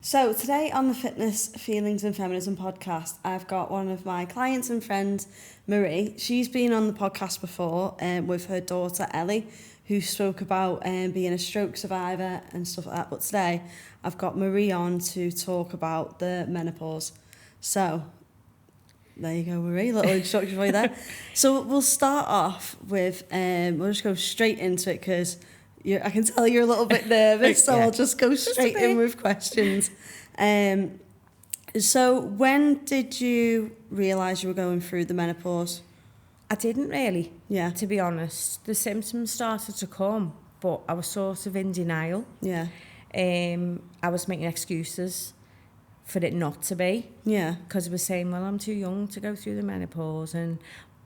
So today on the Fitness, Feelings and Feminism podcast, I've got one of my clients and friends, Marie. She's been on the podcast before with her daughter, Ellie, who spoke about being a stroke survivor and stuff like that. But today, I've got Marie on to talk about the menopause. So, there you go, Marie, little introduction for you there. So we'll start off with, we'll just go straight into it because I can tell you're a little bit nervous, so yeah. I'll just go straight in with questions. So when did you realise you were going through the menopause? I didn't really, yeah. To be honest. The symptoms started to come, but I was sort of in denial. Yeah. I was making excuses for it not to be. Yeah. Because I was saying, well, I'm too young to go through the menopause,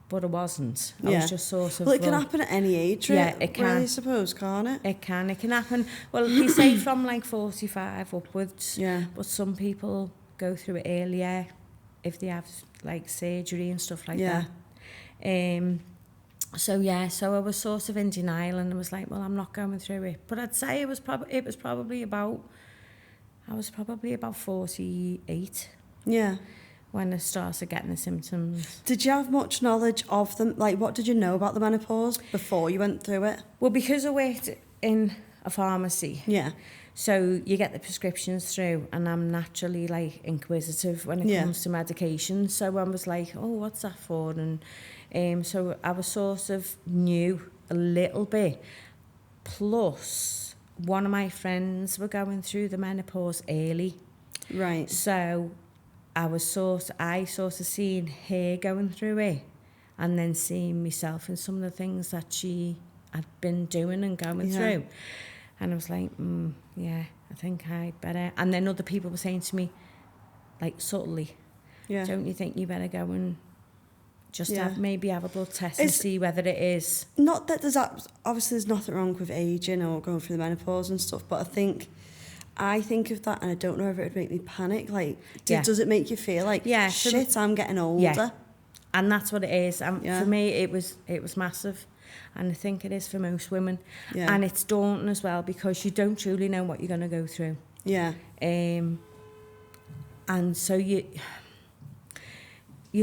but I wasn't. I was just sort of... Well, it can happen at any age, right? Yeah, it can. Really, I suppose, can't it? It can happen. Well, they say from like 45 upwards. Yeah. But some people go through it earlier if they have like surgery and stuff like that. So I was sort of in denial and I was like, well, I'm not going through it. But I'd say I was probably about 48. Yeah. When I started getting the symptoms. Did you have much knowledge of them? Like, what did you know about the menopause before you went through it? Well, because I worked in a pharmacy. Yeah. So you get the prescriptions through, and I'm naturally, like, inquisitive when it comes to medication. So I was like, oh, what's that for? And so I was sort of knew a little bit. Plus, one of my friends were going through the menopause early. Right. So... I sort of seen her going through it and then seeing myself in some of the things that she had been doing and going through. And I was like, I think I better. And then other people were saying to me, like subtly, don't you think you better go and just have a blood test and see whether it is? Not that obviously there's nothing wrong with aging or going through the menopause and stuff, but I think of that and I don't know if it would make me panic. Like, does it make you feel like, shit, I'm getting older? Yeah. And that's what it is. For me, it was massive. And I think it is for most women. Yeah. And it's daunting as well because you don't truly know what you're going to go through. Yeah. And so you're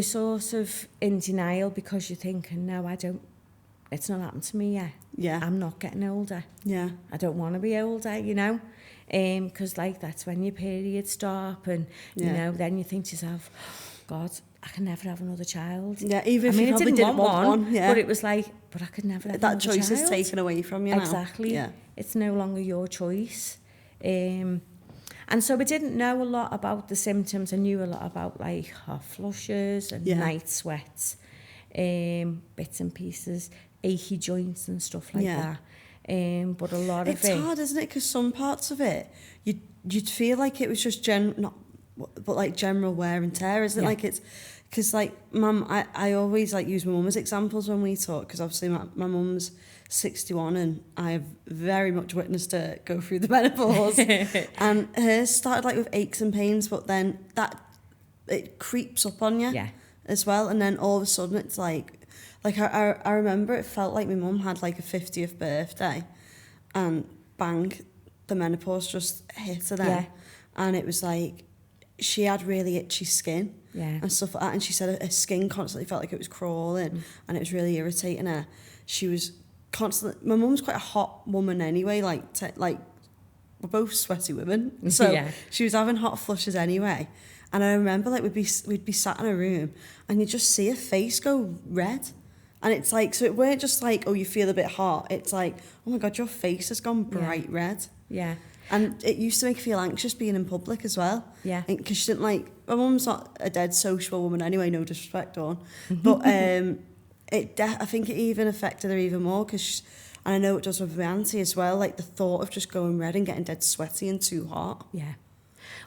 sort of in denial because you're thinking, no, it's not happened to me yet. Yeah. I'm not getting older. Yeah. I don't want to be older, you know. Because like that's when your periods stop and you know then you think to yourself, oh, God, I can never have another child. Yeah, even if you probably didn't want one, but it was like, but I could never have that another child. That choice is taken away from you now. Exactly. Yeah. It's no longer your choice. And so I didn't know a lot about the symptoms. I knew a lot about like hot flushes and night sweats, bits and pieces, achy joints and stuff like that. But a lot of it... It's hard, isn't it? Because some parts of it, you'd feel like it was just general wear and tear, isn't it? Like it's... Because, like, Mum, I always, like, use my mum as examples when we talk, because obviously my mum's 61 and I have very much witnessed her go through the menopause. And hers started, like, with aches and pains, but then it creeps up on you as well. And then all of a sudden it's like I remember it felt like my mum had like a 50th birthday and bang, the menopause just hit her then. Yeah. And it was like she had really itchy skin and stuff like that. And she said her skin constantly felt like it was crawling and it was really irritating her. She was constantly... My mum's quite a hot woman anyway, like we're both sweaty women. So she was having hot flushes anyway. And I remember like we'd be sat in a room and you'd just see her face go red. And it's like, so it weren't just like, oh, you feel a bit hot. It's like, oh my God, your face has gone bright red. Yeah. And it used to make her feel anxious being in public as well. Yeah. Because she didn't like, my mum's not a dead sociable woman anyway, no disrespect on. But I think it even affected her even more because, and I know it does with my auntie as well, like the thought of just going red and getting dead sweaty and too hot. Yeah.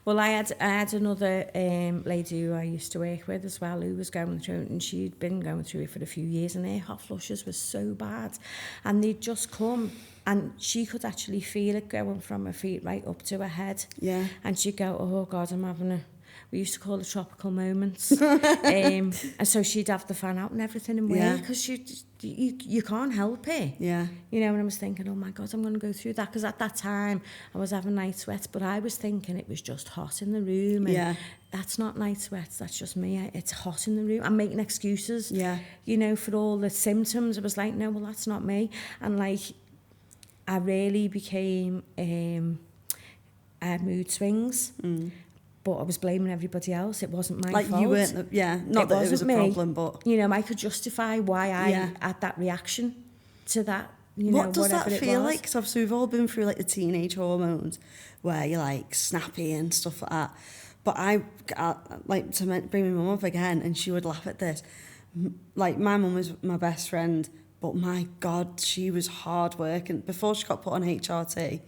Well, I had another lady who I used to work with as well who was going through it, and she'd been going through it for a few years, and her hot flushes were so bad. And they'd just come, and she could actually feel it going from her feet right up to her head. Yeah. And she'd go, oh, God, I'm having We used to call it tropical moments. And so she'd have the fan out and everything in work because you can't help it. Yeah. You know, and I was thinking, oh my God, I'm going to go through that. Because at that time, I was having night sweats, but I was thinking it was just hot in the room. And that's not night sweats, that's just me. It's hot in the room. I'm making excuses, you know, for all the symptoms. I was like, no, well, that's not me. And like, I really became, I had mood swings. But I was blaming everybody else. It wasn't my fault. Like you weren't, not that it was a problem, but... You know, I could justify why I had that reaction to that, you know, what does whatever that it feel was. like? Because obviously we've all been through like the teenage hormones where you're like snappy and stuff like that. But I like to bring my mum up again and she would laugh at this. Like my mum was my best friend, but my God, she was hard work. And before she got put on HRT,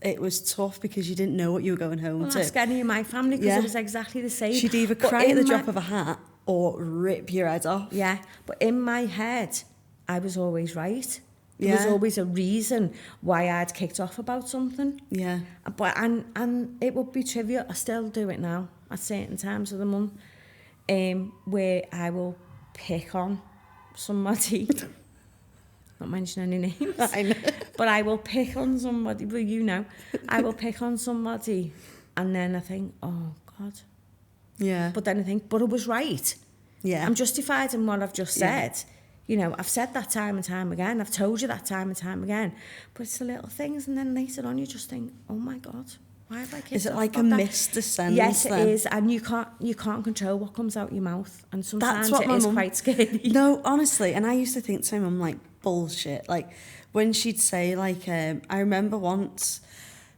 it was tough because you didn't know what you were going home to. Ask any of my family because it was exactly the same. She'd either cry at the drop of a hat or rip your head off. Yeah, but in my head, I was always right. There was always a reason why I'd kicked off about something. Yeah. But and it would be trivial. I still do it now at certain times of the month, where I will pick on somebody. Not mention any names. I know. But I will pick on somebody. Well, you know, I will pick on somebody, and then I think, oh God. Yeah. But then I think, but it was right. Yeah. I'm justified in what I've just said. You know, I've said that time and time again. I've told you that time and time again. But it's the little things, and then later on you just think, oh my God, why have I kicked Is it off like a about that? missed descent? Yes, it then? is. And you can't control what comes out your mouth. And sometimes That's what it is quite scary. No, honestly. And I used to think to my mum, like, bullshit. Like, when she'd say, like, I remember once,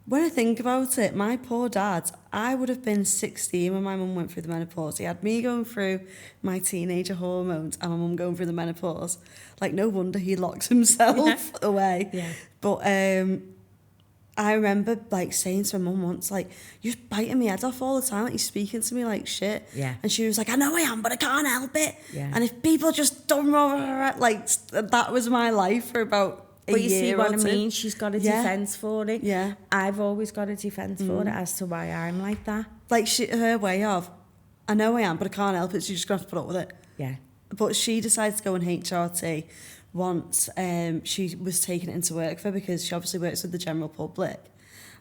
when I think about it, my poor dad, I would have been 16 when my mum went through the menopause. He had me going through my teenager hormones and my mum going through the menopause. Like, no wonder he locks himself away. Yeah. But I remember, like, saying to my mum once, like, you're just biting me head off all the time. Like, you're speaking to me like shit. Yeah. And she was like, I know I am, but I can't help it. Yeah. And if people just don't... Like, that was my life for about a But you year see what I or two. mean? She's got a defence for it. Yeah. I've always got a defence for it as to why I'm like that. Like, her way of, I know I am, but I can't help it, so you're just going to have to put up with it. Yeah. But she decided to go on HRT once. She was taking it into work for because she obviously works with the general public.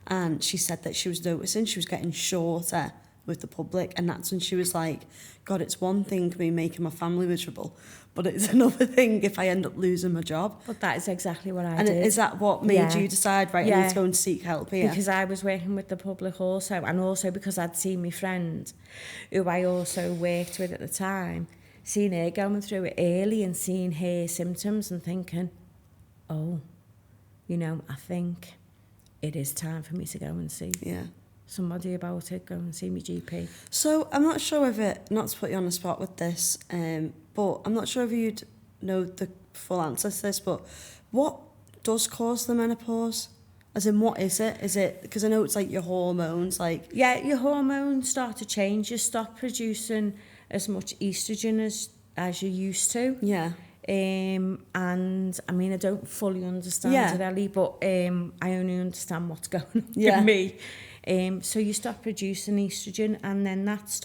And she said that she was noticing she was getting shorter with the public. And that's when she was like, God, it's one thing me making my family miserable, but it's another thing if I end up losing my job. But that is exactly what I and did. Is that what made you decide, right, I need to go and seek help here? Because I was working with the public also, and also because I'd seen my friend, who I also worked with at the time, seeing her going through it early and seeing her symptoms and thinking, oh, you know, I think it is time for me to go and see somebody about it, go and see my GP. So I'm not sure if it, not to put you on the spot with this, but I'm not sure if you'd know the full answer to this, but what does cause the menopause? As in, what is it? Is it, because I know it's like your hormones, like... Yeah, your hormones start to change. You stop producing as much estrogen as you used to. Yeah. And I mean, I don't fully understand it, Ellie, but I only understand what's going on with me. So you stop producing estrogen, and then that's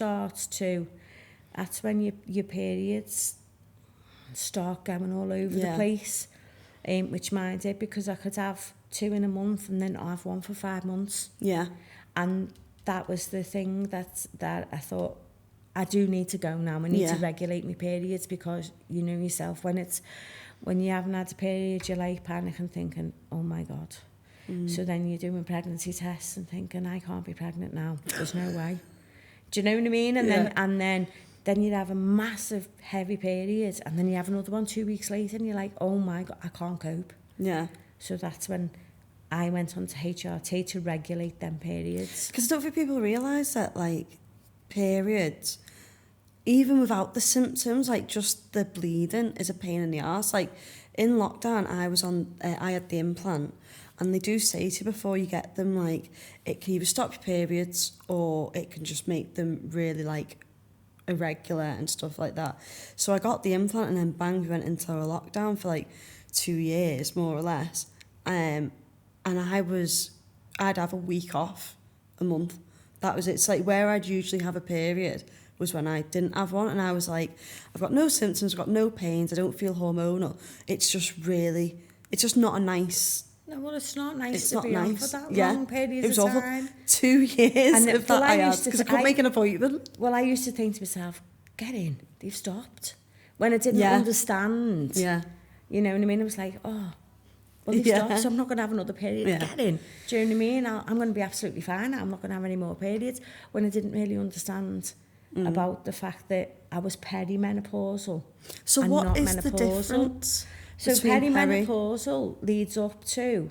when your periods start going all over the place, which mine did, because I could have 2 in a month and then not have one for 5 months. Yeah. And that was the thing that I thought, I do need to go now. I need to regulate my periods, because you know yourself, when you haven't had a period, you're like panicking, thinking, oh my God. So then you're doing pregnancy tests and thinking, I can't be pregnant now. There's no way. Do you know what I mean? And then you'd have a massive heavy period, and then you have another one 2 weeks later, and you're like, oh my God, I can't cope. Yeah. So that's when I went on to HRT to regulate them periods. Because I don't think people realise that, like, periods, even without the symptoms, like just the bleeding is a pain in the arse. Like in lockdown, I had the implant, and they do say to you before you get them, like, it can either stop your periods or it can just make them really, like, irregular and stuff like that. So I got the implant, and then bang, we went into a lockdown for like 2 years, more or less. And I'd have a week off a month That was it. It's like where I'd usually have a period was when I didn't have one, and I was like, I've got no symptoms, I've got no pains, I don't feel hormonal. It's just not a nice... No, well, it's not nice It's to not be on nice. for that Yeah. long period It was of awful. time. 2 years And of that I had, because I couldn't make an appointment. Well, I used to think to myself, get in, they've stopped. When I didn't understand, you know what I mean? I was like, oh, well, they've stopped, so I'm not going to have another period. Get in. Do you know what I mean? I'm going to be absolutely fine. I'm not going to have any more periods. When I didn't really understand about the fact that I was perimenopausal. So and what not is menopausal. the difference? So perimenopausal leads up to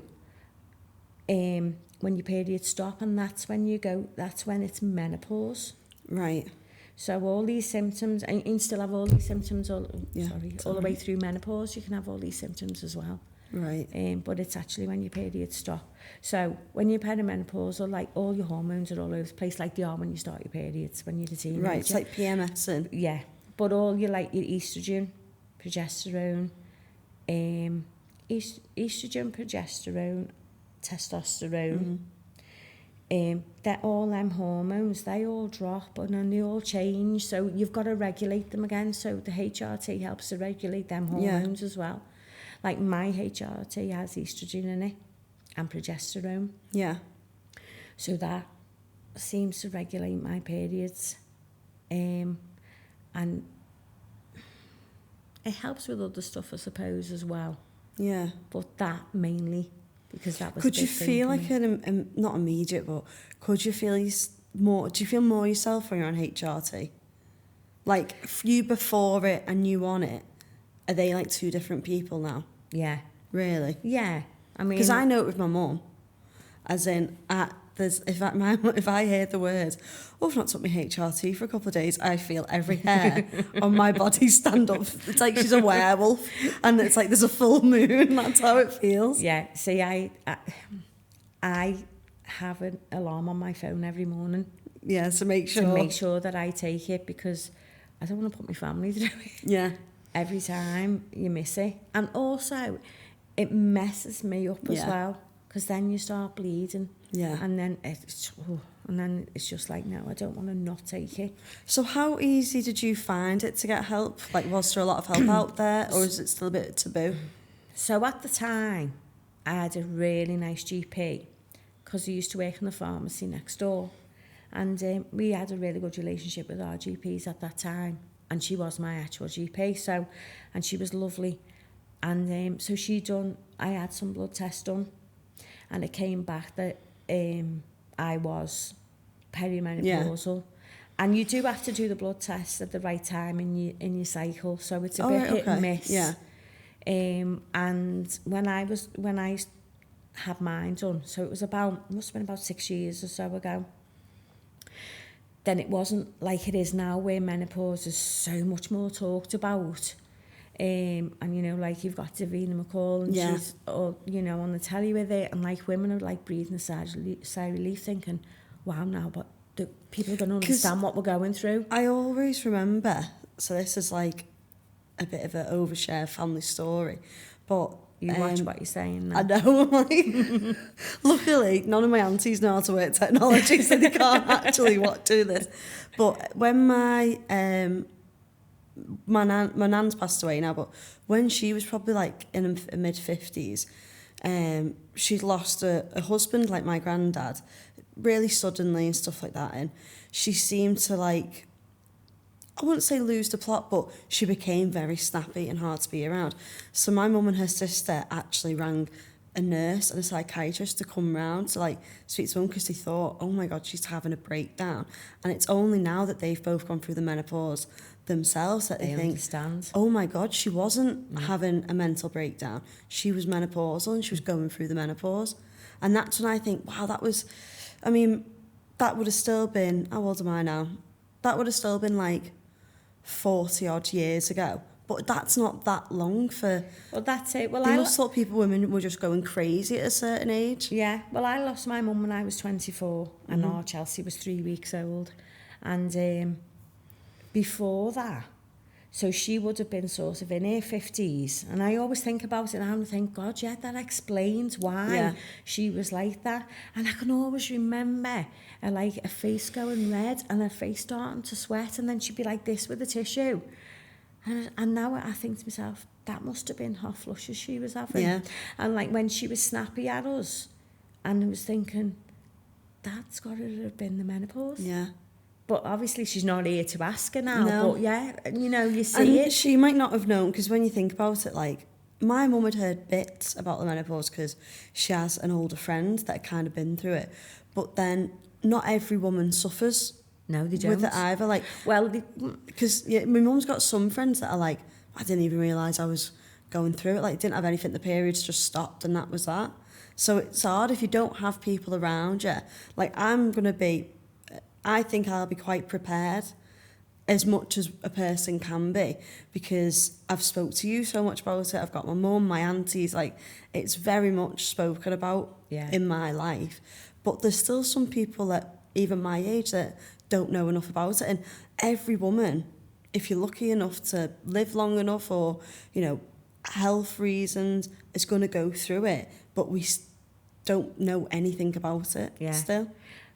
when your periods stop, and that's when it's menopause. Right. So all these symptoms, and you can still have all these symptoms all the way through menopause. You can have all these symptoms as well. Right. But it's actually when your periods stop. So when you're perimenopausal, like all your hormones are all over the place, like they are when you start your periods, when you're a teenager. Right, it's like PMS and... Yeah, but all your estrogen, progesterone, estrogen, progesterone, testosterone, they're all them hormones, they all drop and then they all change, so you've got to regulate them again. So the HRT helps to regulate them hormones as well. Like my HRT has estrogen in it and progesterone. Yeah. So that seems to regulate my periods. And it helps with other stuff, I suppose, as well. Yeah. But that mainly, because that was Could you feel like not immediate, but could you feel more, do you feel more yourself when you're on HRT? Like, you before it and you on it, are they like two different people now? Yeah. Really? Yeah. I mean... Because I know it with my mum, as in, if I hear the words, oh, I've not took my HRT for a couple of days, I feel every hair on my body stand up. It's like she's a werewolf, and it's like there's a full moon. That's how it feels. Yeah. See, I have an alarm on my phone every morning. Yeah, to make sure that I take it, because I don't want to put my family through it. Yeah. Every time you miss it. And also, it messes me up as well, because then you start bleeding. Yeah. And then it's just like, no, I don't want to not take it. So how easy did you find it to get help? Like, was there a lot of help out there, or is it still a bit taboo? So at the time, I had a really nice GP, because I used to work in the pharmacy next door. And we had a really good relationship with our GPs at that time. And she was my actual GP, and she was lovely. And so I had some blood tests done, and it came back that I was perimenopausal. Yeah. And you do have to do the blood tests at the right time in your cycle, so it's a bit hit and miss. Yeah. And when I had mine done, so it must have been about 6 years or so ago. Then it wasn't like it is now, where menopause is so much more talked about. And, you know, like you've got Davina McCall, and she's, all, you know, on the telly with it. And, like, women are, like, breathing a sigh of relief, thinking, wow, now, but people don't understand what we're going through. I always remember, so this is, like, a bit of an overshare family story, but... You watch what you're saying now. I know, like, luckily, none of my aunties know how to work technology, so they can't actually do this. But when my nan's passed away now, but when she was probably like in her mid-50s, she'd lost a husband, like my granddad, really suddenly and stuff like that. And she seemed to, like, I wouldn't say lose the plot, but she became very snappy and hard to be around. So my mum and her sister actually rang a nurse and a psychiatrist to come round to, like, speak to mum, because they thought, oh my God, she's having a breakdown. And it's only now that they've both gone through the menopause themselves that they think, understand. oh my God, she wasn't having a mental breakdown. She was menopausal and she was going through the menopause. And that's when I think, wow, that was, I mean, that would have still been, how old am I now? That would have still been like 40 odd years ago, but that's not that long for... Well, that's it. Well, they must thought women were just going crazy at a certain age. Yeah, well, I lost my mum when I was 24, and our Chelsea was 3 weeks old. And before that, So she would have been sort of in her 50s. And I always think about it now and think, God, yeah, that explains why she was like that. And I can always remember a face going red and her face starting to sweat, and then she'd be like this with a tissue. And now I think to myself, that must have been hot flushes she was having. Yeah. And like when she was snappy at us, and I was thinking, that's got to have been the menopause. Yeah. But obviously she's not here to ask her now. No. But yeah, you know, you see And it. she might not have known, because when you think about it, like, my mum had heard bits about the menopause because she has an older friend that had kind of been through it. But then not every woman suffers No, they don't. with it either. Like, Well, because my mum's got some friends that are like, I didn't even realise I was going through it. Like, didn't have anything, the periods just stopped and that was that. So it's hard if you don't have people around you. Like, I think I'll be quite prepared as much as a person can be, because I've spoke to you so much about it. I've got my mum, my aunties, like, it's very much spoken about in my life. But there's still some people that, even my age, that don't know enough about it. And every woman, if you're lucky enough to live long enough, or, you know, health reasons, is going to go through it. But we don't know anything about it still.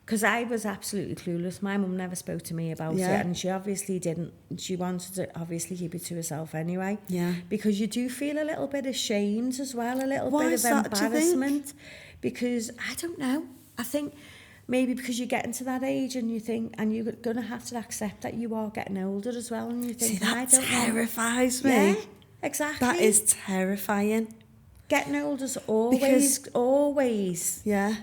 Because I was absolutely clueless. My mum never spoke to me about it, and she obviously didn't. She wanted to obviously keep it to herself anyway. Yeah. Because you do feel a little bit ashamed as well, a little Why bit is of that, do you think? embarrassment. Because I don't know. I think maybe because you're getting to that age and you think, and you're going to have to accept that you are getting older as well, and you think, See, that I don't terrifies me. Yeah, exactly. That is terrifying. Getting older's always. Yeah.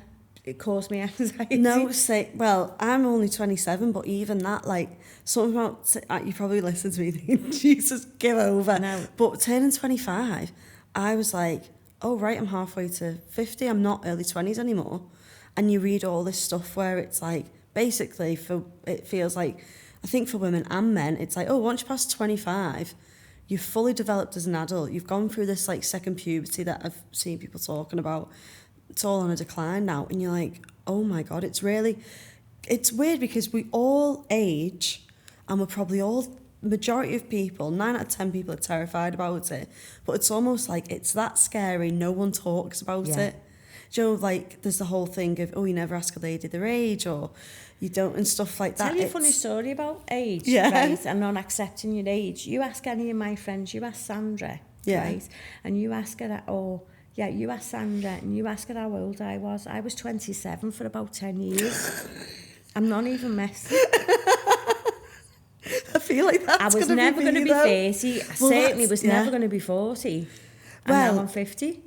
It caused me anxiety. No, well, I'm only 27, but even that, like, something about, you probably listen to me thinking, Jesus, give over. No. But turning 25, I was like, oh, right, I'm halfway to 50. I'm not early 20s anymore. And you read all this stuff where it's like, basically, it feels like, I think for women and men, it's like, oh, once you pass 25, you've fully developed as an adult. You've gone through this, like, second puberty that I've seen people talking about. It's all on a decline now. And you're like, oh my God, it's weird, because we all age, and we're probably all, majority of people, 9 out of 10 people are terrified about it. But it's almost like it's that scary, no one talks about it. Do you know, like, there's the whole thing of, oh, you never ask a lady their age, or you don't, and stuff like that. Tell you a funny story about age, Yeah. right, and not accepting your age. You ask any of my friends, you ask Sandra, right, and you ask her that, you ask Sandra, and you ask her how old I was. I was 27 for about 10 years. I'm not even messing. I feel like that's I was never going to be 30. I certainly was never going to be 40. And now I'm 50.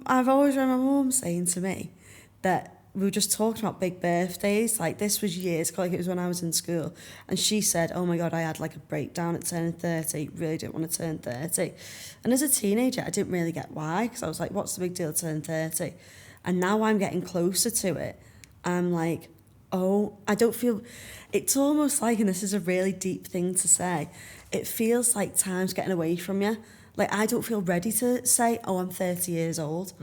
I've always remember my mum saying to me that we were just talking about big birthdays. Like, this was years ago, like it was when I was in school. And she said, oh my God, I had like a breakdown at turning 30. Really didn't want to turn 30. And as a teenager, I didn't really get why, because I was like, what's the big deal to turn 30? And now I'm getting closer to it. I'm like, oh, I don't feel... It's almost like, and this is a really deep thing to say, it feels like time's getting away from you. Like, I don't feel ready to say, oh, I'm 30 years old.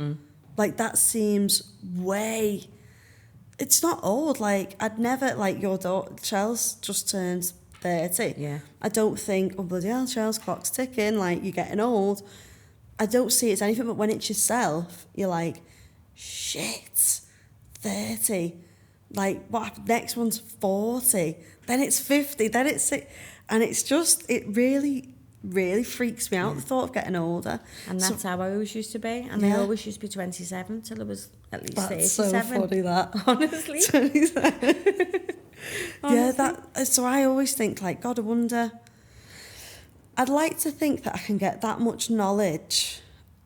Like, that seems way... It's not old. Like, I'd never... Like, your daughter, Chelsea, just turned 30. Yeah. I don't think, oh, bloody hell, Chelsea, clock's ticking. Like, you're getting old. I don't see it as anything, but when it's yourself, you're like, shit, 30. Like, what? Next one's 40. Then it's 50. Then it's 60. And it's just... It really freaks me out, the thought of getting older. And that's how I always used to be. And I always used to be 27 till I was at least 37. That's so funny, that. Honestly. 27. Yeah, so I always think, like, God, I wonder... I'd like to think that I can get that much knowledge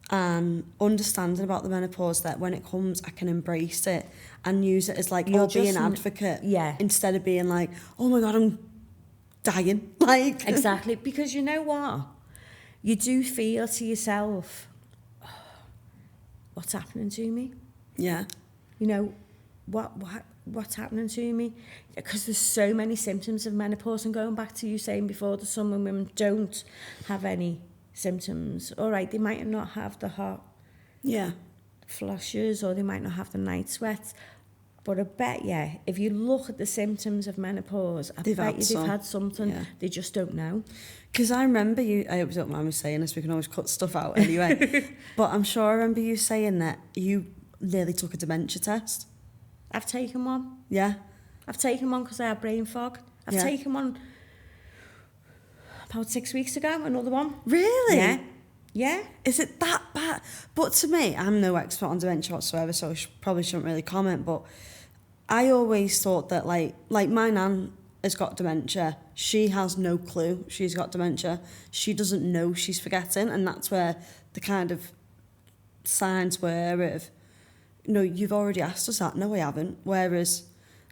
and understanding about the menopause that when it comes, I can embrace it and use it as, like, be an advocate. Yeah. Instead of being like, oh my God, I'm dying. Like, exactly, because you know what, you do feel to yourself, oh, what's happening to me? Yeah. You know, what's happening to me? Because there's so many symptoms of menopause, and going back to you saying before that some women don't have any symptoms. All right, they might not have the hot flushes, or they might not have the night sweats. But I bet you, if you look at the symptoms of menopause, I bet you they've had something, they just don't know. Because I remember you, I hope you don't mind me saying this, we can always cut stuff out anyway, but I'm sure I remember you saying that you nearly took a dementia test. I've taken one. Yeah. I've taken one because I have brain fog. I've taken one about 6 weeks ago, another one. Really? Yeah. Yeah. Is it that bad? But to me, I'm no expert on dementia whatsoever, so I probably shouldn't really comment, but I always thought that, like my nan has got dementia. She has no clue she's got dementia. She doesn't know she's forgetting, and that's where the kind of signs were of, no, you've already asked us that. No, I haven't. Whereas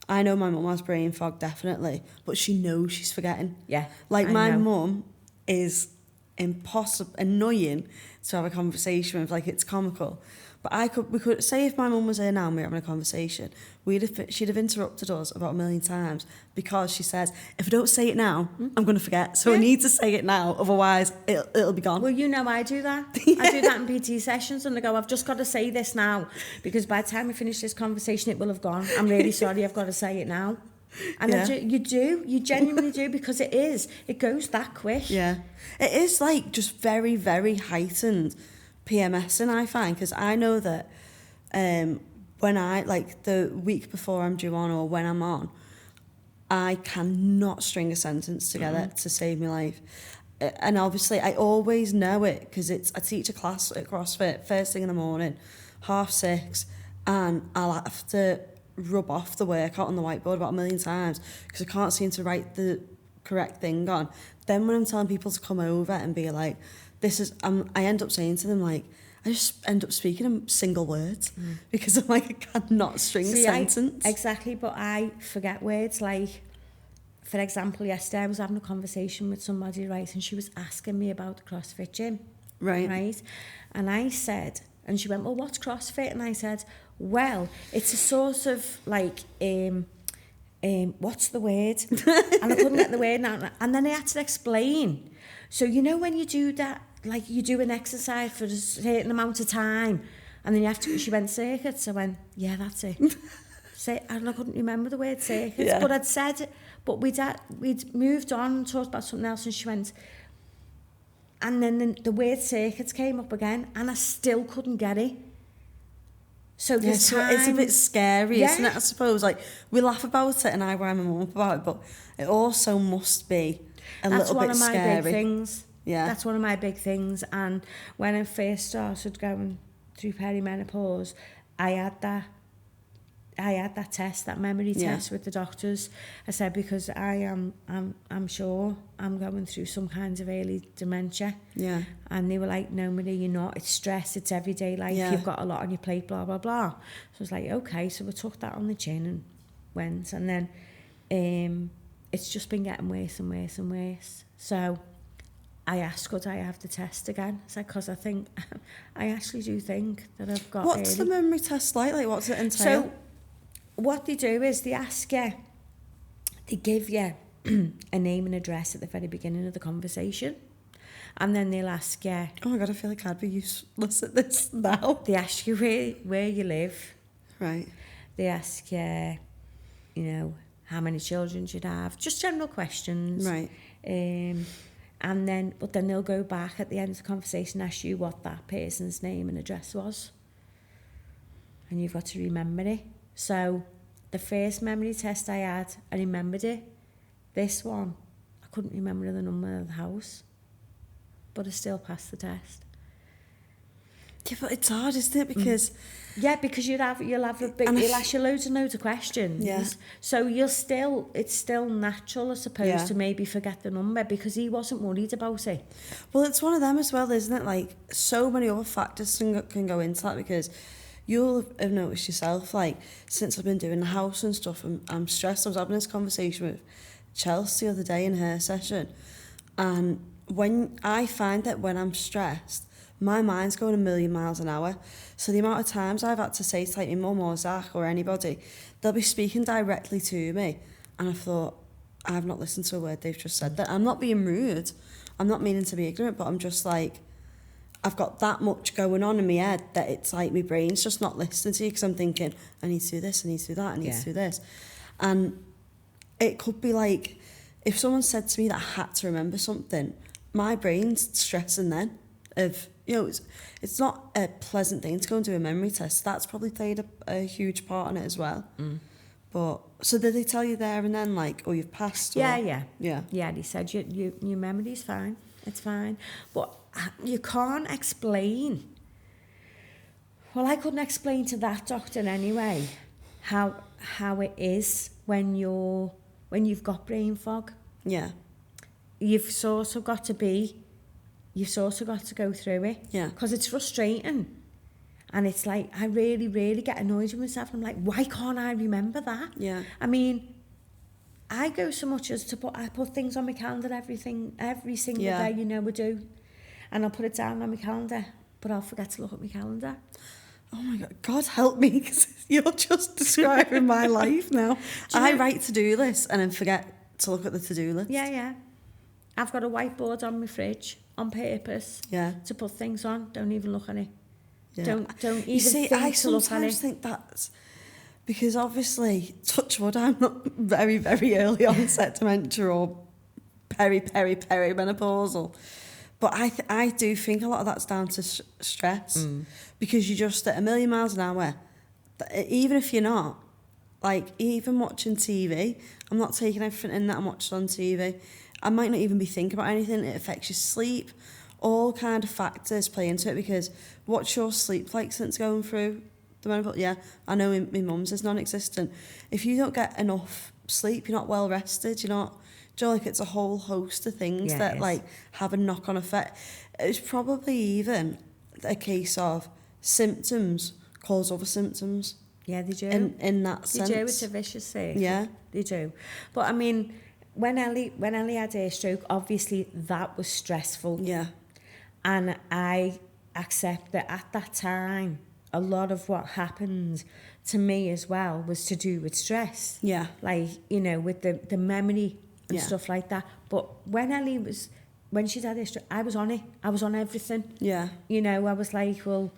I know my mum has brain fog, definitely, but she knows she's forgetting. Yeah. Like, my mum is impossible, annoying to have a conversation with. Like, it's comical. But we could say, if my mum was here now and we were having a conversation, she'd have interrupted us about a million times, because she says, if I don't say it now, I'm going to forget. So I need to say it now, otherwise it'll be gone. Well, you know, I do that. I do that in PT sessions, and I go, I've just got to say this now, because by the time we finish this conversation, it will have gone. I'm really sorry, I've got to say it now. And you genuinely do, because it goes that quick. Yeah. It is like just very, very heightened PMSing, I find, because I know that when I, like the week before I'm due on, or when I'm on, I cannot string a sentence together to save my life. And obviously I always know it, because I teach a class at CrossFit first thing in the morning, 6:30, and I'll have to rub off the workout on the whiteboard about a million times because I can't seem to write the correct thing on. Then when I'm telling people to come over and be like, I end up saying to them, like, I just end up speaking in single words because I'm like, I cannot string a sentence. Exactly, but I forget words. Like, for example, yesterday I was having a conversation with somebody, right, and she was asking me about the CrossFit gym. Right? And I said, and she went, well, what's CrossFit? And I said, well, it's a sort of like, what's the word? And I couldn't get the word out. And then I had to explain. So, you know, when you do that, like you do an exercise for a certain amount of time, and then you have to, she went, circuits. I went, yeah, that's it. And I couldn't remember the word circuits, but I'd said it, but we'd moved on and talked about something else, and she went, and then the word circuits came up again, and I still couldn't get it. So this time, it's a bit scary, isn't it? I suppose, like, we laugh about it and I rhyme my mum up about it, but it also must be a little bit scary. That's one of my big things. Yeah. That's one of my big things. And when I first started going through perimenopause, I had that test, that memory test with the doctors. I said, because I'm sure I'm going through some kinds of early dementia. Yeah. And they were like, no, Marie, you're not. It's stress. It's everyday life. Yeah. You've got a lot on your plate, blah, blah, blah. So I was like, okay. So we took that on the chin and went. And then it's just been getting worse and worse and worse. So I asked, could I have the test again? I said, because I actually do think that I've got What's the memory test like? Like, what's it entail? So what they do is they ask you, they give you a name and address at the very beginning of the conversation. And then they'll ask you... Oh my God, I feel like I'd be useless at this now. They ask you where you live. Right. They ask you, you know, how many children you'd have. Just general questions. Right. But then they'll go back at the end of the conversation and ask you what that person's name and address was. And you've got to remember it. So the first memory test I had, I remembered it. This one, I couldn't remember the number of the house, but I still passed the test. Yeah, but it's hard, isn't it? Because because you'll have a big, you'll ask you loads of questions. Yeah. So it's still natural, I suppose, to maybe forget the number, because he wasn't worried about it. Well, it's one of them as well, isn't it? Like, so many other factors can go into that, because you'll have noticed yourself, like, since I've been doing the house and stuff, I'm stressed. I was having this conversation with Chelsea the other day in her session, and when I find that when I'm stressed, my mind's going a million miles an hour. So the amount of times I've had to say to, like, my mum or Zach or anybody, they'll be speaking directly to me, and I thought, I've not listened to a word they've just said. That I'm not being rude, I'm not meaning to be ignorant, but I'm just like, I've got that much going on in my head that it's like my brain's just not listening to you because I'm thinking, I need to do this, I need to do that, I need to do this. And it could be like, if someone said to me that I had to remember something, my brain's stressing then of, you know, it's not a pleasant thing to go and do a memory test. That's probably played a huge part in it as well. But, so did they tell you there and then, like, oh, you've passed? Or? Yeah. They said, your memory's fine, it's fine. But you can't explain. Well, I couldn't explain to that doctor anyway how it is when you've got brain fog. Yeah. You've sort of got to go through it. Yeah. Because it's frustrating. And it's like, I really, really get annoyed with myself. I'm like, why can't I remember that? Yeah. I mean, I go so much as to put things on my calendar, every single day, you know, I do. And I'll put it down on my calendar, but I'll forget to look at my calendar. Oh my God, God help me, because you're just describing my life now. I write to-do lists and then forget to look at the to-do list. Yeah. I've got a whiteboard on my fridge on purpose to put things on. Don't even look at it. Yeah. Don't even think to look at it. I sometimes think that's because obviously, touch wood, I'm not very, very early onset dementia or perimenopausal. But I do think a lot of that's down to stress because you're just at 1,000,000 miles an hour. Even if you're not, like even watching TV, I'm not taking everything in that I'm watching on TV. I might not even be thinking about anything. It affects your sleep. All kind of factors play into it because what's your sleep like since going through the menopause? Yeah, I know my mum's is non-existent. If you don't get enough sleep, you're not well rested, you're not... Do you know, like it's a whole host of things that like have a knock-on effect. It's probably even a case of symptoms cause other symptoms. Yeah, they do. In that sense. They do, it's a vicious circle. Yeah. They do. But I mean, when Ellie had her stroke, obviously that was stressful. Yeah. And I accept that at that time, a lot of what happened to me as well was to do with stress. Yeah. Like, you know, with the memory and stuff like that. But when she'd had her stroke, I was on it. I was on everything. Yeah. You know, I was like, well,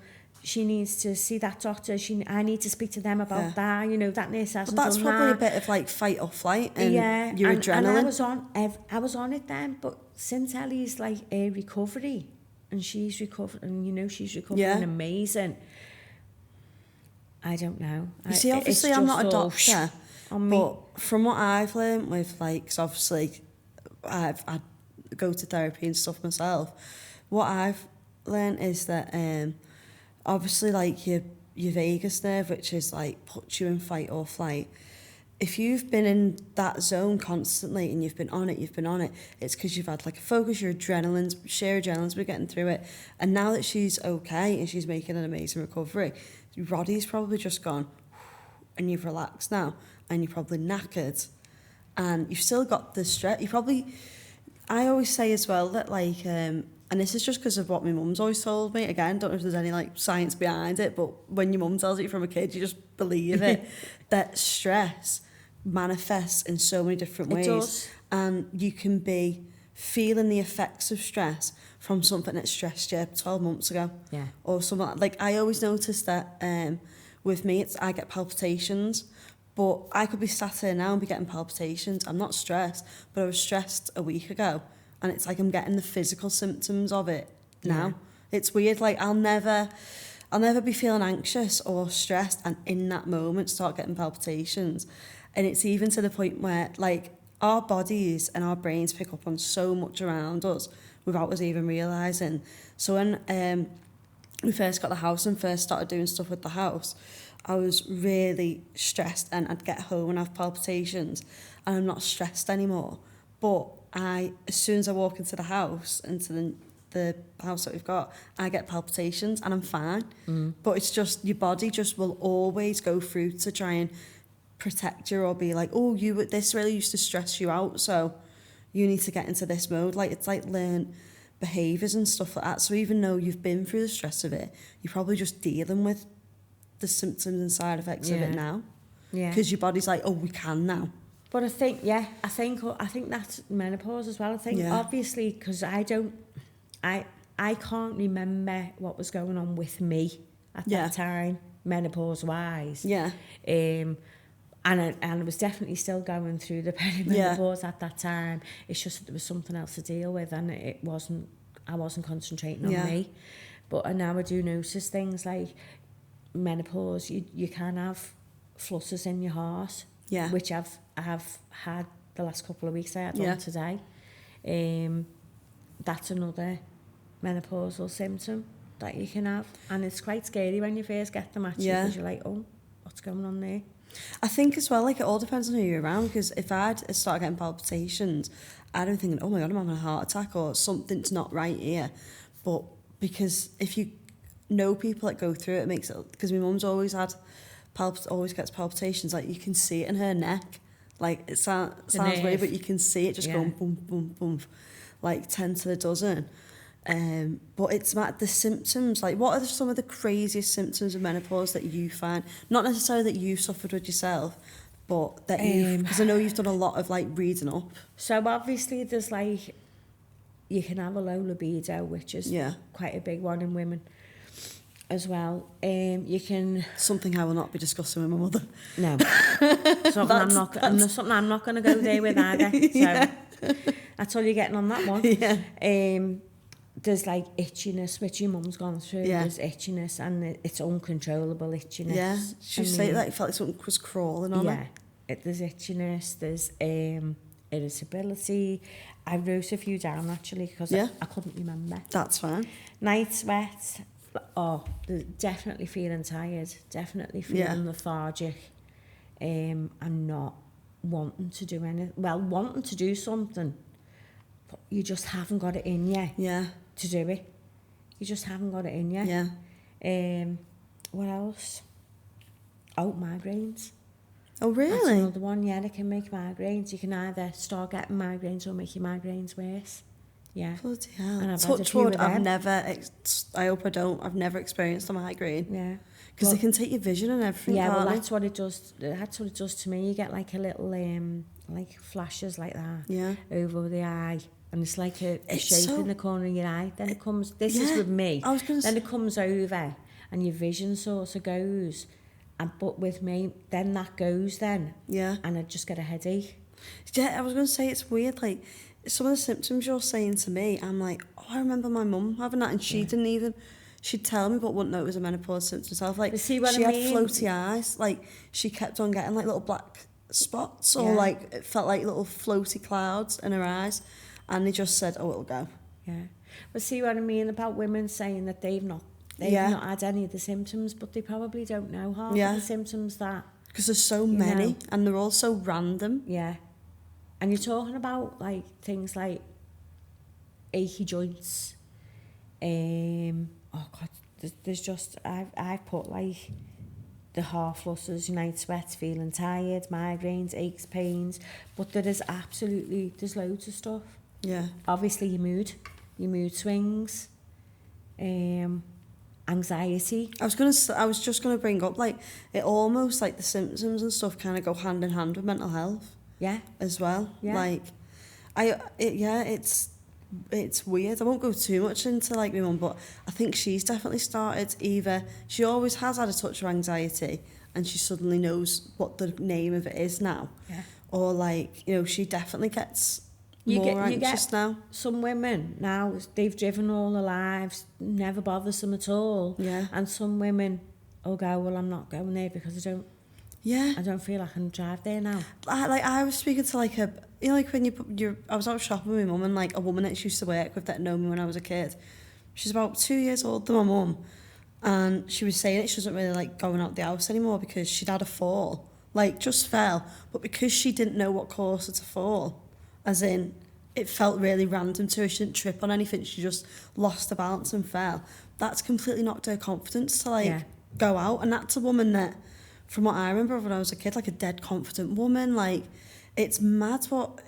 she needs to see that doctor. I need to speak to them about that. You know, that nurse hasn't done that. But that's probably a bit of like fight or flight and your adrenaline. And I was on it then. But since Ellie's like a recovery and she's recovered and, you know, she's recovering amazing. I don't know. You see, obviously I'm not a doctor. But from what I've learned with like, cause obviously I go to therapy and stuff myself. What I've learned is that obviously like your vagus nerve, which is like puts you in fight or flight. If you've been in that zone constantly and you've been on it, it's because you've had like a focus, your sheer adrenaline's been getting through it. And now that she's okay and she's making an amazing recovery, your body's probably just gone and you've relaxed now. And you're probably knackered and you've still got the stress. I always say as well that like, and this is just because of what my mum's always told me, again, don't know if there's any like science behind it, but when your mum tells you from a kid, you just believe it, that stress manifests in so many different ways. It does. And you can be feeling the effects of stress from something that stressed you 12 months ago. Yeah. Or something like I always notice that with me, I get palpitations. But I could be sat here now and be getting palpitations. I'm not stressed, but I was stressed a week ago. And it's like I'm getting the physical symptoms of it now. Yeah. It's weird. Like I'll never be feeling anxious or stressed and in that moment start getting palpitations. And it's even to the point where like our bodies and our brains pick up on so much around us without us even realising. So when we first got the house and first started doing stuff with the house, I was really stressed and I'd get home and have palpitations and I'm not stressed anymore. But as soon as I walk into the house, into the house that we've got, I get palpitations and I'm fine. But it's just, your body just will always go through to try and protect you or be like, oh, this really used to stress you out, so you need to get into this mode. Like it's like learned behaviours and stuff like that. So even though you've been through the stress of it, you're probably just dealing with the symptoms and side effects of it now. Yeah. Because your body's like, oh, we can now. But I think that's menopause as well. I think obviously because I I can't remember what was going on with me at that time, menopause-wise. Yeah. And I was definitely still going through the perimenopause at that time. It's just that there was something else to deal with, and I wasn't concentrating on me. But now I do notice things like menopause. You can have flutters in your heart, which I've had the last couple of weeks. I had one today. That's another menopausal symptom that you can have, and it's quite scary when you first get them actually, because you're like, oh, what's going on there? I think as well, like, it all depends on who you're around, because if I'd start getting palpitations, I'd be thinking, oh my God, I'm having a heart attack, or something's not right here. But because if you know people that go through it, it makes it, because my mum's always gets palpitations, like you can see it in her neck. Like, it sounds weird, but you can see it just going boom, boom, boom, like 10 to the dozen. But it's the symptoms, like what are some of the craziest symptoms of menopause that you find? Not necessarily that you've suffered with yourself, but that because I know you've done a lot of like reading up. So obviously there's like, you can have a low libido, which is quite a big one in women as well. You can... Something I will not be discussing with my mother. No. Something I'm not going to go there with either. So that's all you're getting on that one. Yeah. There's like itchiness, which your mum's gone through. There's itchiness, and it's uncontrollable itchiness. Yeah. She say that it felt like something was crawling on her. There's itchiness, there's irritability. I wrote a few down actually, because I couldn't remember. That's fine. Night sweats. Definitely feeling tired, definitely feeling lethargic, and not wanting to do anything. Well, wanting to do something, but you just haven't got it in you. To do it. You just haven't got it in you. What else? Oh, migraines. Oh, really? That's another one. Yeah, they can make migraines. You can either start getting migraines or make your migraines worse. Yeah. Bloody hell. And Touch wood, I hope I don't. I've never experienced a migraine. Yeah. Because they can take your vision and everything. Yeah, well, that's what it does. That's what it does to me. You get like a little, like flashes like that. Yeah. Over the eye. And it's like a shape in the corner of your eye. Then it comes, this is with me. Then it comes over and your vision sort of goes. But with me, then that goes then. Yeah. And I just get a headache. Yeah, I was going to say, it's weird, like, some of the symptoms you're saying to me, I'm like, oh, I remember my mum having that, and she didn't even, she'd tell me, but wouldn't know it was a menopause symptom herself. Like, she had floaty eyes, like, she kept on getting, like, little black spots, or, like, it felt like little floaty clouds in her eyes, and they just said, oh, it'll go. Yeah. But see what I mean about women saying that they've not had any of the symptoms, but they probably don't know half of the symptoms that... Because there's so many, and they're all so random. Yeah. And you're talking about, like, things like achy joints. Oh, God, there's just... I've put, like, the heart flutters, night sweats, feeling tired, migraines, aches, pains. But there's loads of stuff. Yeah. Obviously, your mood swings, anxiety. I was just gonna bring up, like, it almost, like, the symptoms and stuff kind of go hand in hand with mental health. Yeah. As well. Yeah. Like, it's weird. I won't go too much into, like, my mum, but I think she's definitely started she always has had a touch of anxiety, and she suddenly knows what the name of it is now. Yeah. Or, like, she definitely gets more anxious now. Some women now, they've driven all their lives, never bothers them at all. Yeah. And some women will go, well, I'm not going there because I don't feel I can drive there now. I was speaking to, like, like when I was out shopping with my mum, and, like, a woman that she used to work with that knew me when I was a kid. She's about 2 years older than my mum, and she was saying that she doesn't really like going out the house anymore because she'd had a fall, like, just fell, but because she didn't know what caused her to fall, as in, it felt really random to her. She didn't trip on anything. She just lost her balance and fell. That's completely knocked her confidence to, like, go out. And that's a woman that, from what I remember when I was a kid, like, a dead confident woman. Like, it's mad what,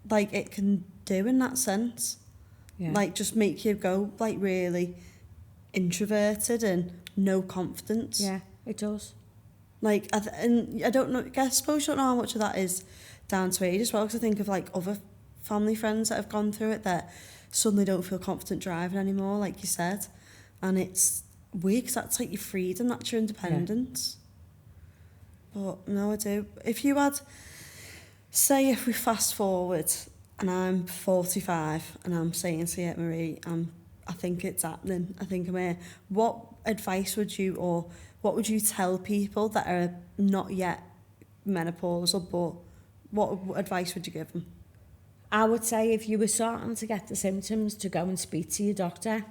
like, it can do in that sense. Yeah. Like, just make you go, like, really introverted and no confidence. Yeah, it does. Like, and I don't know, I suppose you don't know how much of that is down to age as well, because I think of, like, other family friends that have gone through it that suddenly don't feel confident driving anymore, like you said. And it's weird because that's like your freedom, that's your independence. But no, I do. If you had, say if we fast forward and I'm 45 and I'm saying to you, Marie, I think it's happening, I think I'm here. What advice would you, or what would you tell people that are not yet menopausal, but what advice would you give them? I would say if you were starting to get the symptoms, to go and speak to your doctor,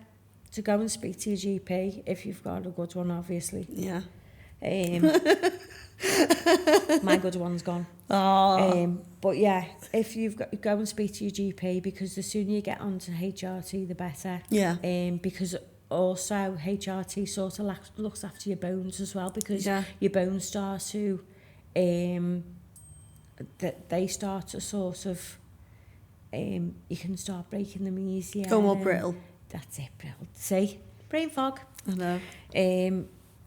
to go and speak to your GP, if you've got a good one, obviously. Yeah. My good one's gone. Oh. But yeah, if you've got, go and speak to your GP, because the sooner you get onto HRT, the better. Yeah. Because also HRT sort of looks after your bones as well, because your bones start to, they start to sort of, you can start breaking them easier. Go more brittle. That's it, brittle. See? Brain fog. I know.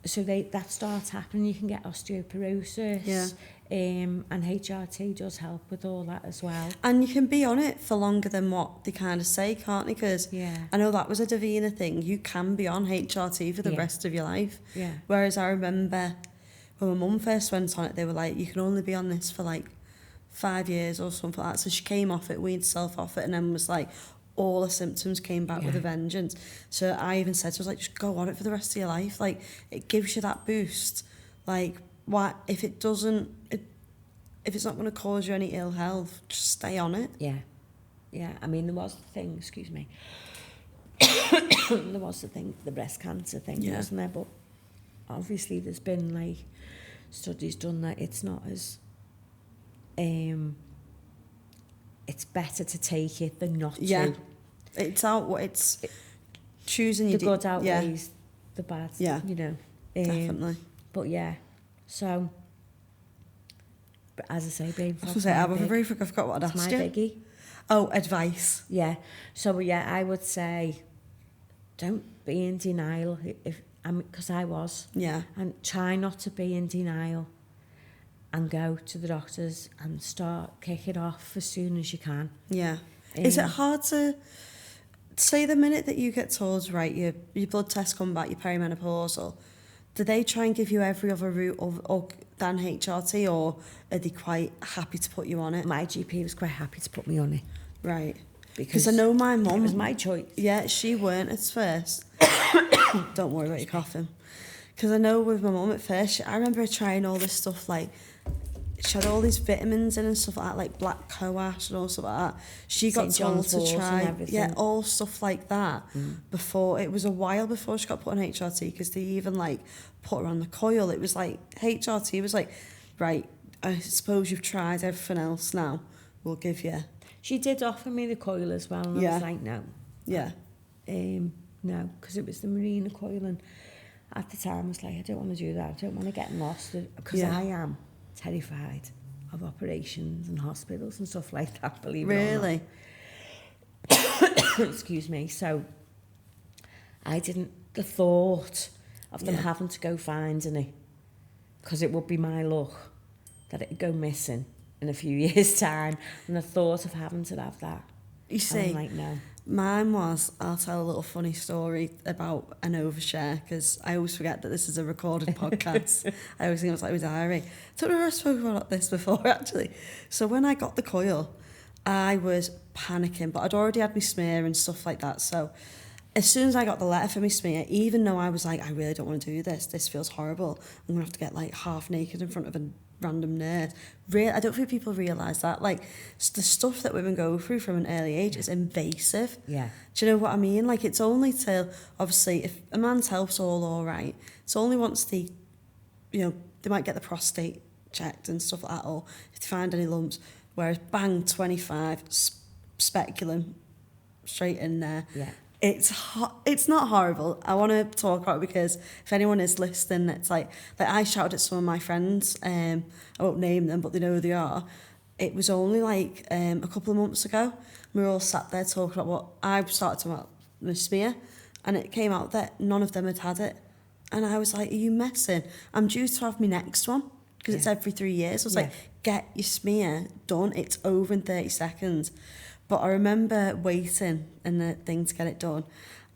So that starts happening. You can get osteoporosis. Yeah. And HRT does help with all that as well. And you can be on it for longer than what they kind of say, can't you? Because I know that was a Davina thing. You can be on HRT for the rest of your life. Yeah. Whereas I remember when my mum first went on it, they were like, you can only be on this for like 5 years or something like that. So she came off it, weaned herself off it, and then was like, all the symptoms came back with a vengeance. So I even said to her, I was like, just go on it for the rest of your life. Like, it gives you that boost. Like, what if it doesn't, if it's not going to cause you any ill health, just stay on it. Yeah. Yeah. I mean, there was the thing, excuse me. There was the thing, the breast cancer thing, wasn't there? But obviously there's been like studies done that it's not as, it's better to take it than not to. It's choosing the good outweighs the bad. Yeah, you know. Definitely. But yeah, so. But as I say, brain fog. I was going to say, I forgot what I'd asked you. My biggie. Oh, advice. Yeah. So yeah, I would say, don't be in denial. Because I was. Yeah. And try not to be in denial. And go to the doctors and start kick it off as soon as you can. Yeah. Is it hard to say the minute that you get told, right, your blood tests come back, you're perimenopausal, do they try and give you every other route than HRT, or are they quite happy to put you on it? My GP was quite happy to put me on it. Right. Because I know my mum... It was my choice. Yeah, she weren't at first. Don't worry about your coughing. Because I know with my mum at first, I remember her trying all this stuff, like, she had all these vitamins in and stuff like that, like black coash and all stuff like that. She got told to try, all stuff like that before. It was a while before she got put on HRT, because they even like put her on the coil. It was like, HRT was like, right, I suppose you've tried everything else now, we'll give you. She did offer me the coil as well, and I was like, no. Yeah. No, because it was the marina coil, and at the time I was like, I don't want to do that, I don't want to get lost, because I am terrified of operations and hospitals and stuff like that, believe it or not. Excuse me. So I didn't, the thought of them having to go finding it, because it would be my luck that it'd go missing in a few years' time, and the thought of having to have that, you see, I'm like, no. Mine was, I'll tell a little funny story about an overshare, because I always forget that this is a recorded podcast. I always think it was like with diary. I don't know if I spoke about this before, actually. So when I got the coil, I was panicking, but I'd already had my smear and stuff like that. So as soon as I got the letter for my smear, even though I was like, I really don't want to do this, this feels horrible, I'm going to have to get like half naked in front of a random nurse. I don't think people realise that. Like, the stuff that women go through from an early age is invasive. Yeah. Do you know what I mean? Like, it's only till, obviously, if a man's health's all right, it's only once they might get the prostate checked and stuff like that, or if they find any lumps, whereas bang, 25, speculum, straight in there. Yeah. It's not horrible. I want to talk about it, because if anyone is listening, it's like I shouted at some of my friends, I won't name them, but they know who they are. It was only like a couple of months ago, we were all sat there talking about what I started talking about, the smear, and it came out that none of them had it. And I was like, are you messing? I'm due to have my next one, because it's every 3 years. I was like, get your smear done, it's over in 30 seconds. But I remember waiting in the thing to get it done.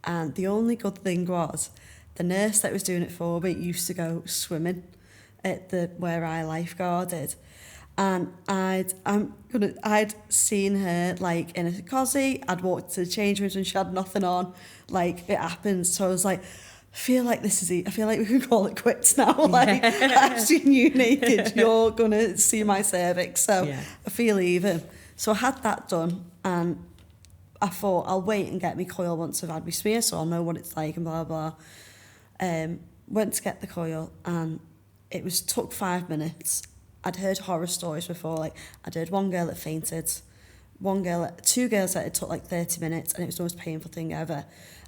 And the only good thing was the nurse that was doing it for me used to go swimming at the where I lifeguarded. And I'd seen her like in a cosy. I'd walked to the change rooms and she had nothing on. Like it happens. So I was like, I feel like this is it. I feel like we can call it quits now. Like I've seen you naked. You're gonna see my cervix. So I feel even. So I had that done, and I thought I'll wait and get my coil once I've had my smear, so I'll know what it's like and blah blah. Went to get the coil, and it took 5 minutes. I'd heard horror stories before. Like I'd heard one girl that fainted, two girls that it took like 30 minutes, and it was the most painful thing ever.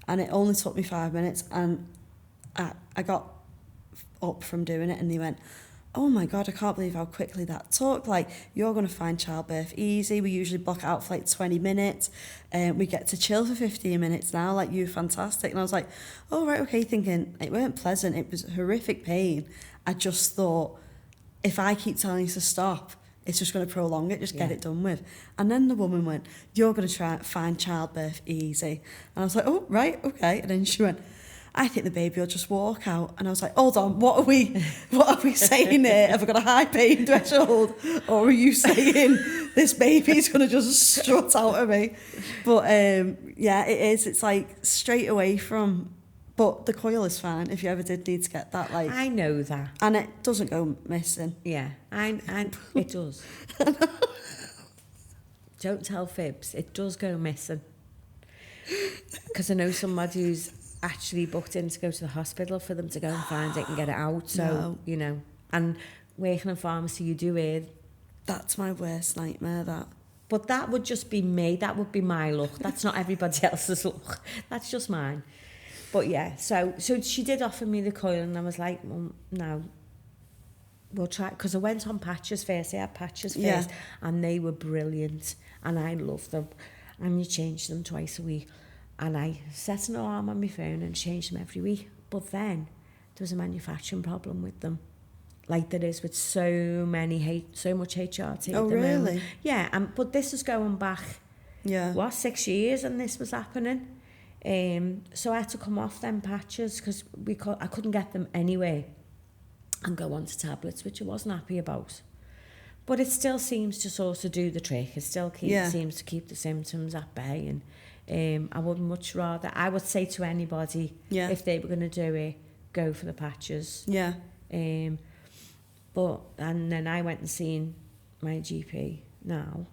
And it only took me 5 minutes, and I got up from doing it, and they went, oh my God, I can't believe how quickly that took. Like, you're going to find childbirth easy. We usually block it out for like 20 minutes. We get to chill for 15 minutes now. Like, you're fantastic. And I was like, oh, right, okay, thinking it weren't pleasant. It was horrific pain. I just thought, if I keep telling you to stop, it's just going to prolong it, just get it done with. And then the woman went, you're going to try and find childbirth easy. And I was like, oh, right, okay. And then she went, I think the baby will just walk out. And I was like, hold on, what are we saying here? Have I got a high pain threshold? Or are you saying this baby's going to just strut out of me? But yeah, it is. It's like straight away from, but the coil is fine if you ever did need to get that. Like I know that. And it doesn't go missing. Yeah, and it does. Don't tell fibs, it does go missing. Because I know somebody who's actually booked in to go to the hospital for them to go and find it and get it out. So, you know, and working in pharmacy, you do hear. That's my worst nightmare, that. But that would just be me. That would be my luck. That's not everybody else's luck. That's just mine. But yeah, so she did offer me the coil, and I was like, well, no, we'll try. Because I went on patches first. I had patches first, and they were brilliant, and I loved them. And you change them twice a week. And I set an alarm on my phone and changed them every week. But then there was a manufacturing problem with them, like there is with so much HRT. Oh, really? Moment. Yeah, but this is going back, 6 years, and this was happening. So I had to come off them patches because I couldn't get them anyway, and go on to tablets, which I wasn't happy about. But it still seems to sort of do the trick. It still seems to keep the symptoms at bay. And I would much rather, I would say to anybody, if they were going to do it, go for the patches. Yeah. And then I went and seen my GP now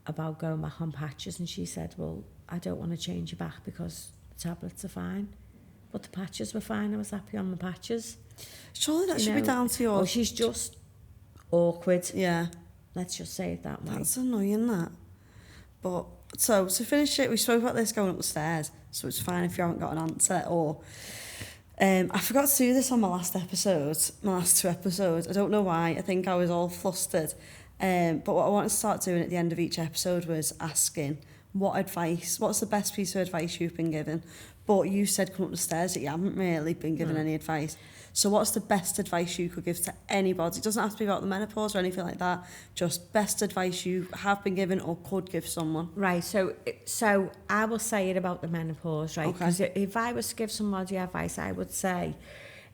about going back on patches, and she said, well, I don't want to change you back because the tablets are fine. But the patches were fine. I was happy on the patches. Surely that should be down to yours. Oh, she's just awkward. Yeah. Let's just say it that way. That's annoying, that. But, so, to finish it, we spoke about this going up the stairs, so it's fine if you haven't got an answer, or... I forgot to do this on my last two episodes. I don't know why. I think I was all flustered. But what I wanted to start doing at the end of each episode was asking what's the best piece of advice you've been given? But you said come up the stairs that you haven't really been given any advice. So what's the best advice you could give to anybody? It doesn't have to be about the menopause or anything like that. Just best advice you have been given or could give someone. Right, so I will say it about the menopause, right? Because if I was to give somebody advice, I would say,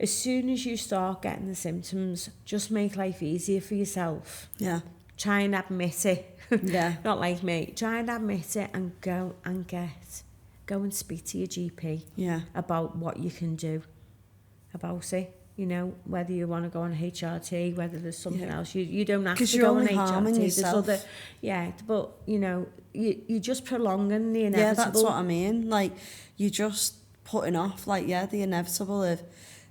as soon as you start getting the symptoms, just make life easier for yourself. Yeah. Try and admit it. Yeah. Not like me. Try and admit it and go and speak to your GP about what you can do about it. You know, whether you want to go on HRT, whether there's something else. You don't have to go on HRT. Yourself. There's other, but, you know, you're just prolonging the inevitable. Yeah, that's what I mean. Like, you're just putting off, like, the inevitable of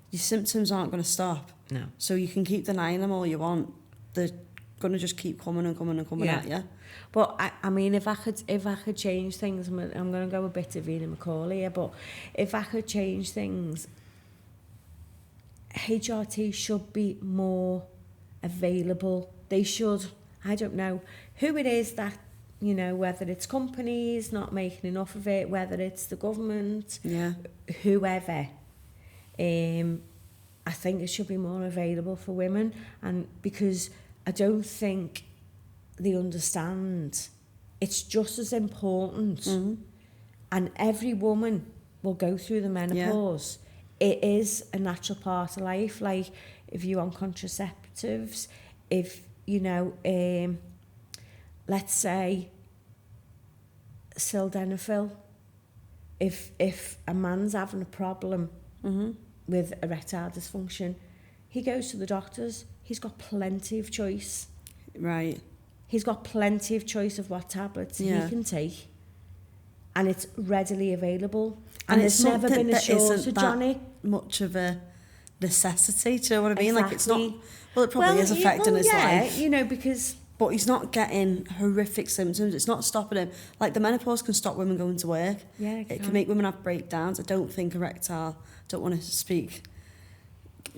your symptoms aren't going to stop. No. So you can keep denying them all you want. They're going to just keep coming and coming and coming at you. But I mean, if I could change things, I'm going to go a bit Davina McCall here, but if I could change things, HRT should be more available. They should, I don't know who it is that, you know, whether it's companies not making enough of it, whether it's the government, whoever. I think it should be more available for women, and because I don't think they understand it's just as important. And every woman will go through the menopause. It is a natural part of life. Like, if you're on contraceptives, if, you know, let's say sildenafil, if a man's having a problem with erectile dysfunction, he goes to the doctors. He's got plenty of choice. Right. He's got plenty of choice of what tablets he can take, and it's readily available. And there's never been a shortage, Johnny. Much of a necessity, do you know what I mean? Like, it's not. Well, it probably Well, is affecting his life. you know, because. But he's not getting horrific symptoms. It's not stopping him. Like, the menopause can stop women going to work. Yeah, it can make women have breakdowns. I don't think erectile. Don't want to speak.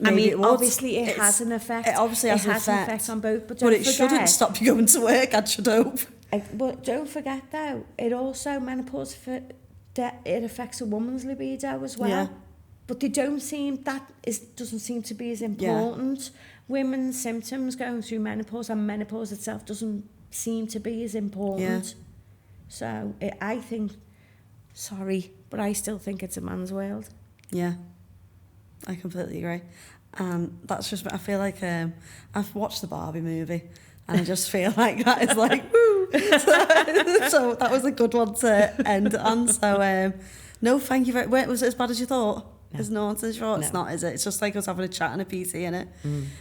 I mean, obviously it has an effect. It obviously has an effect on both, but it shouldn't stop you going to work, I should hope. But don't forget though, it also, menopause, it affects a woman's libido as well. Yeah. But they doesn't seem to be as important. Yeah. Women's symptoms going through menopause, and menopause itself doesn't seem to be as important. Yeah. So I think, sorry, but I still think it's a man's world. Yeah. I completely agree. That's just, I feel like I've watched the Barbie movie and I just feel like that is like, woo! So that was a good one to end on. So, no, thank you very much. Was it as bad as you thought? No. As nonsense? No. It's not, is it? It's just like us having a chat and a PT, innit?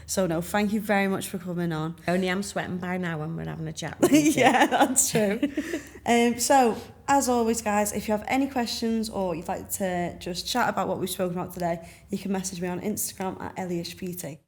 So, no, thank you very much for coming on. Only I'm sweating by now when we're having a chat. Yeah, that's true. So, as always, guys, if you have any questions or you'd like to just chat about what we've spoken about today, you can message me on Instagram at EliashPT.